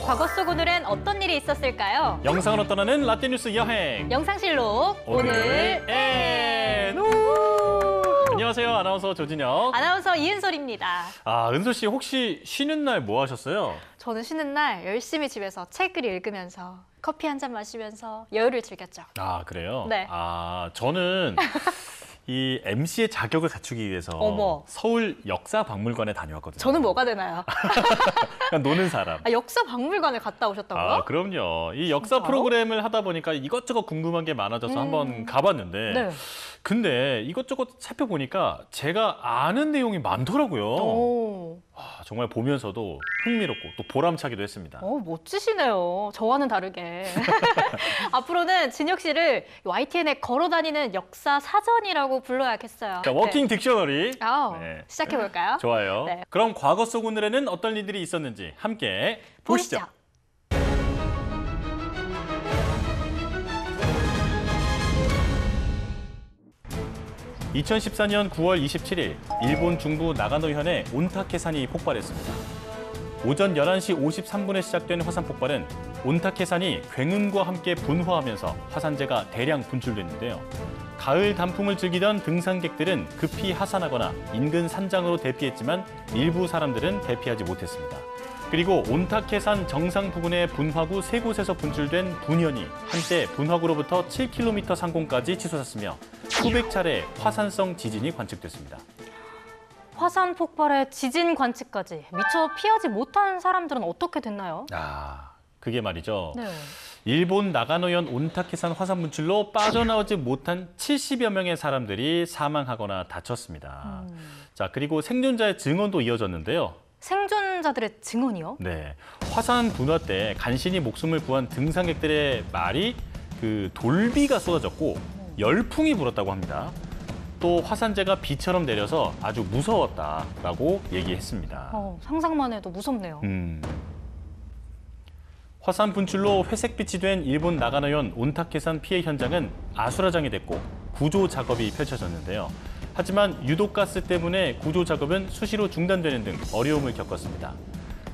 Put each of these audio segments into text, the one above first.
과거 속 오늘은 어떤 일이 있었을까요? 영상으로 떠나는 라떼뉴스 여행. 영상실록 오늘 N. 안녕하세요. 아나운서 조진혁. 아나운서 이은솔입니다. 은솔 씨 혹시 쉬는 날 뭐 하셨어요? 저는 쉬는 날 열심히 집에서 책을 읽으면서 커피 한 잔 마시면서 여유를 즐겼죠. 그래요? 네. 저는 이 MC의 자격을 갖추기 위해서 어머. 서울 역사박물관에 다녀왔거든요. 저는 뭐가 되나요? 그냥 노는 사람. 역사박물관에 갔다 오셨다고요? 그럼요. 이 역사 진짜요? 프로그램을 하다 보니까 이것저것 궁금한 게 많아져서 한번 가봤는데 네. 근데 이것저것 살펴보니까 제가 아는 내용이 많더라고요. 오. 정말 보면서도 흥미롭고 또 보람차기도 했습니다. 멋지시네요. 저와는 다르게. 앞으로는 진혁 씨를 YTN에 걸어다니는 역사 사전이라고 불러야겠어요. 자, 워킹 딕셔너리. 네. 시작해볼까요? 좋아요. 네. 그럼 과거 속 오늘에는 어떤 일들이 있었는지 함께 보시죠. 2014년 9월 27일 일본 중부 나가노현에 온타케산이 폭발했습니다. 오전 11시 53분에 시작된 화산 폭발은 온타케산이 굉음과 함께 분화하면서 화산재가 대량 분출됐는데요. 가을 단풍을 즐기던 등산객들은 급히 하산하거나 인근 산장으로 대피했지만 일부 사람들은 대피하지 못했습니다. 그리고 온타케산 정상 부근의 분화구 3곳에서 분출된 분연이 한때 분화구로부터 7km 상공까지 치솟았으며 수백 차례 화산성 지진이 관측됐습니다. 화산 폭발에 지진 관측까지 미처 피하지 못한 사람들은 어떻게 됐나요? 그게 말이죠. 네. 일본 나가노현 온타케산 화산 분출로 빠져나오지 못한 70여 명의 사람들이 사망하거나 다쳤습니다. 자, 그리고 생존자의 증언도 이어졌는데요. 생존자들의 증언이요? 네, 화산 분화 때 간신히 목숨을 구한 등산객들의 말이 돌비가 쏟아졌고 열풍이 불었다고 합니다. 또 화산재가 비처럼 내려서 아주 무서웠다라고 얘기했습니다. 상상만 해도 무섭네요. 화산 분출로 회색빛이 된 일본 나가노현 온타케산 피해 현장은 아수라장이 됐고 구조 작업이 펼쳐졌는데요. 하지만 유독가스 때문에 구조 작업은 수시로 중단되는 등 어려움을 겪었습니다.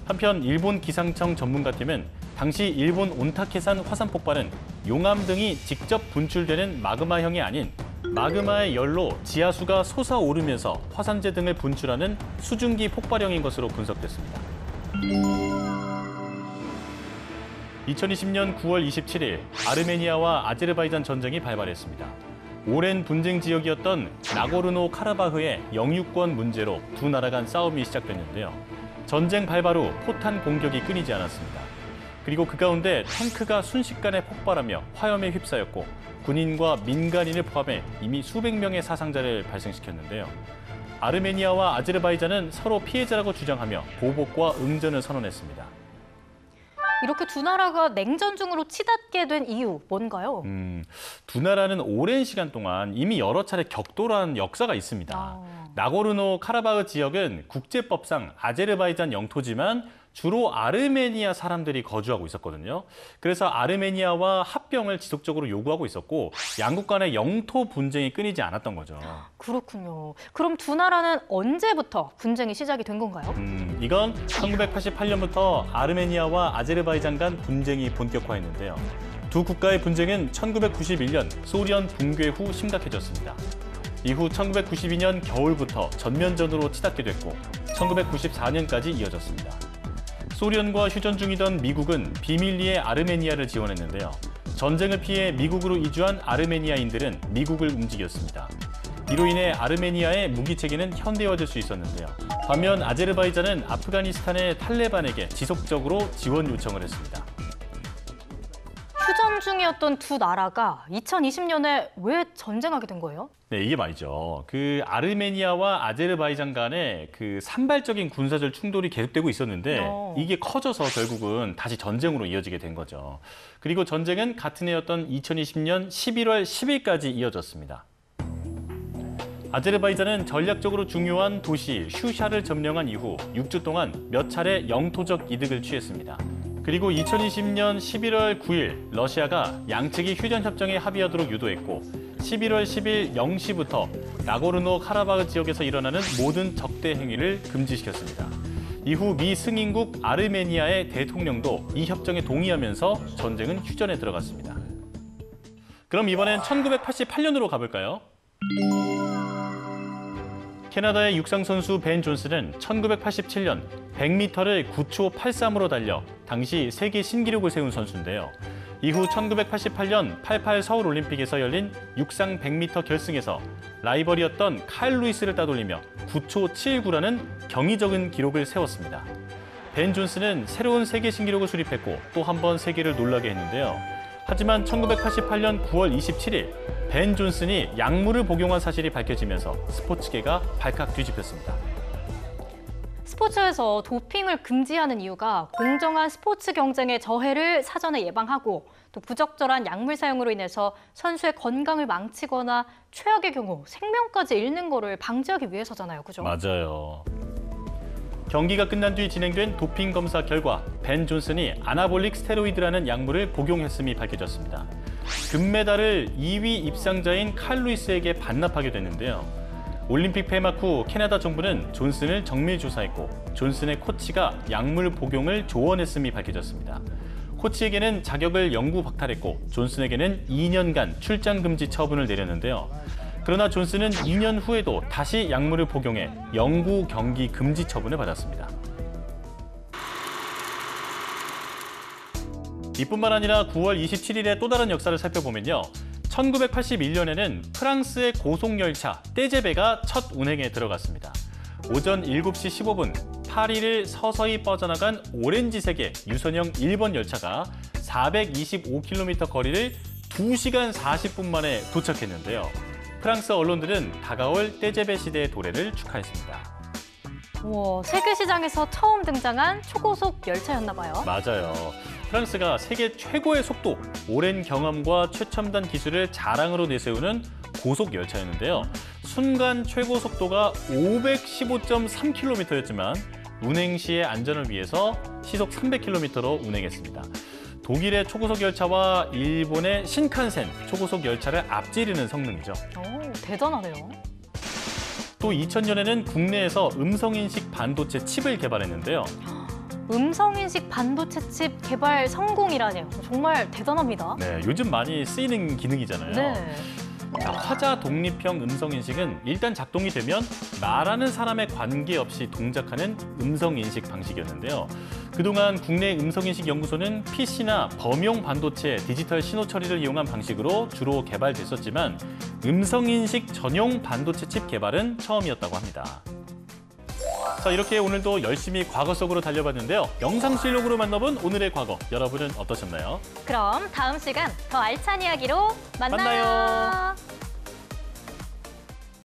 한편 일본 기상청 전문가팀은 당시 일본 온타케산 화산 폭발은 용암 등이 직접 분출되는 마그마형이 아닌 마그마의 열로 지하수가 솟아오르면서 화산재 등을 분출하는 수증기 폭발형인 것으로 분석됐습니다. 2020년 9월 27일 아르메니아와 아제르바이잔 전쟁이 발발했습니다. 오랜 분쟁 지역이었던 나고르노 카라바흐의 영유권 문제로 두 나라 간 싸움이 시작됐는데요. 전쟁 발발 후 포탄 공격이 끊이지 않았습니다. 그리고 그 가운데 탱크가 순식간에 폭발하며 화염에 휩싸였고 군인과 민간인을 포함해 이미 수백 명의 사상자를 발생시켰는데요. 아르메니아와 아제르바이잔은 서로 피해자라고 주장하며 보복과 응전을 선언했습니다. 이렇게 두 나라가 냉전 중으로 치닫게 된 이유 뭔가요? 두 나라는 오랜 시간 동안 이미 여러 차례 격돌한 역사가 있습니다. 나고르노 카라바흐 지역은 국제법상 아제르바이잔 영토지만 주로 아르메니아 사람들이 거주하고 있었거든요. 그래서 아르메니아와 합병을 지속적으로 요구하고 있었고 양국 간의 영토 분쟁이 끊이지 않았던 거죠. 그렇군요. 그럼 두 나라는 언제부터 분쟁이 시작이 된 건가요? 이건 1988년부터 아르메니아와 아제르바이잔 간 분쟁이 본격화했는데요. 두 국가의 분쟁은 1991년 소련 붕괴 후 심각해졌습니다. 이후 1992년 겨울부터 전면전으로 치닫게 됐고 1994년까지 이어졌습니다. 소련과 휴전 중이던 미국은 비밀리에 아르메니아를 지원했는데요. 전쟁을 피해 미국으로 이주한 아르메니아인들은 미국을 움직였습니다. 이로 인해 아르메니아의 무기 체계는 현대화될 수 있었는데요. 반면 아제르바이잔은 아프가니스탄의 탈레반에게 지속적으로 지원 요청을 했습니다. 휴전 중이었던 두 나라가 2020년에 왜 전쟁하게 된 거예요? 네, 이게 말이죠. 아르메니아와 아제르바이잔 간의 산발적인 군사적 충돌이 계속되고 있었는데 이게 커져서 결국은 다시 전쟁으로 이어지게 된 거죠. 그리고 전쟁은 같은 해였던 2020년 11월 10일까지 이어졌습니다. 아제르바이잔은 전략적으로 중요한 도시 슈샤를 점령한 이후 6주 동안 몇 차례 영토적 이득을 취했습니다. 그리고 2020년 11월 9일 러시아가 양측이 휴전협정에 합의하도록 유도했고 11월 10일 0시부터 나고르노 카라바흐 지역에서 일어나는 모든 적대 행위를 금지시켰습니다. 이후 미 승인국 아르메니아의 대통령도 이 협정에 동의하면서 전쟁은 휴전에 들어갔습니다. 그럼 이번엔 1988년으로 가볼까요? 캐나다의 육상 선수 벤 존슨은 1987년 100m를 9초 83으로 달려 당시 세계 신기록을 세운 선수인데요. 이후 1988년 88 서울 올림픽에서 열린 육상 100m 결승에서 라이벌이었던 칼 루이스를 따돌리며 9초 79라는 경이적인 기록을 세웠습니다. 벤 존슨은 새로운 세계 신기록을 수립했고 또 한 번 세계를 놀라게 했는데요. 하지만 1988년 9월 27일 벤 존슨이 약물을 복용한 사실이 밝혀지면서 스포츠계가 발칵 뒤집혔습니다. 스포츠에서 도핑을 금지하는 이유가 공정한 스포츠 경쟁의 저해를 사전에 예방하고 또 부적절한 약물 사용으로 인해서 선수의 건강을 망치거나 최악의 경우 생명까지 잃는 거를 방지하기 위해서잖아요. 그죠? 맞아요. 경기가 끝난 뒤 진행된 도핑 검사 결과 벤 존슨이 아나볼릭 스테로이드라는 약물을 복용했음이 밝혀졌습니다. 금메달을 2위 입상자인 칼 루이스에게 반납하게 됐는데요. 올림픽 폐막 후 캐나다 정부는 존슨을 정밀 조사했고 존슨의 코치가 약물 복용을 조언했음이 밝혀졌습니다. 코치에게는 자격을 영구 박탈했고 존슨에게는 2년간 출장 금지 처분을 내렸는데요. 그러나 존슨은 2년 후에도 다시 약물을 복용해 영구 경기 금지 처분을 받았습니다. 이뿐만 아니라 9월 27일의 또 다른 역사를 살펴보면요. 1981년에는 프랑스의 고속열차 떼제베가 첫 운행에 들어갔습니다. 오전 7시 15분 파리를 서서히 뻗어나간 오렌지색의 유선형 1번 열차가 425km 거리를 2시간 40분 만에 도착했는데요. 프랑스 언론들은 다가올 떼제베 시대의 도래를 축하했습니다. 우와, 세계 시장에서 처음 등장한 초고속 열차였나 봐요. 맞아요. 프랑스가 세계 최고의 속도, 오랜 경험과 최첨단 기술을 자랑으로 내세우는 고속 열차였는데요. 순간 최고 속도가 515.3km였지만 운행 시의 안전을 위해서 시속 300km로 운행했습니다. 독일의 초고속 열차와 일본의 신칸센 초고속 열차를 앞지르는 성능이죠. 오, 대단하네요. 또 2000년에는 국내에서 음성인식 반도체 칩을 개발했는데요. 음성인식 반도체 칩 개발 성공이라네요. 정말 대단합니다. 네, 요즘 많이 쓰이는 기능이잖아요. 네. 자, 화자 독립형 음성인식은 일단 작동이 되면 말하는 사람에 관계없이 동작하는 음성인식 방식이었는데요. 그동안 국내 음성인식 연구소는 PC나 범용 반도체 디지털 신호 처리를 이용한 방식으로 주로 개발됐었지만 음성인식 전용 반도체 칩 개발은 처음이었다고 합니다. 자, 이렇게 오늘도 열심히 과거 속으로 달려봤는데요. 영상 실록으로 만나본 오늘의 과거, 여러분은 어떠셨나요? 그럼 다음 시간 더 알찬 이야기로 만나요. 만나요.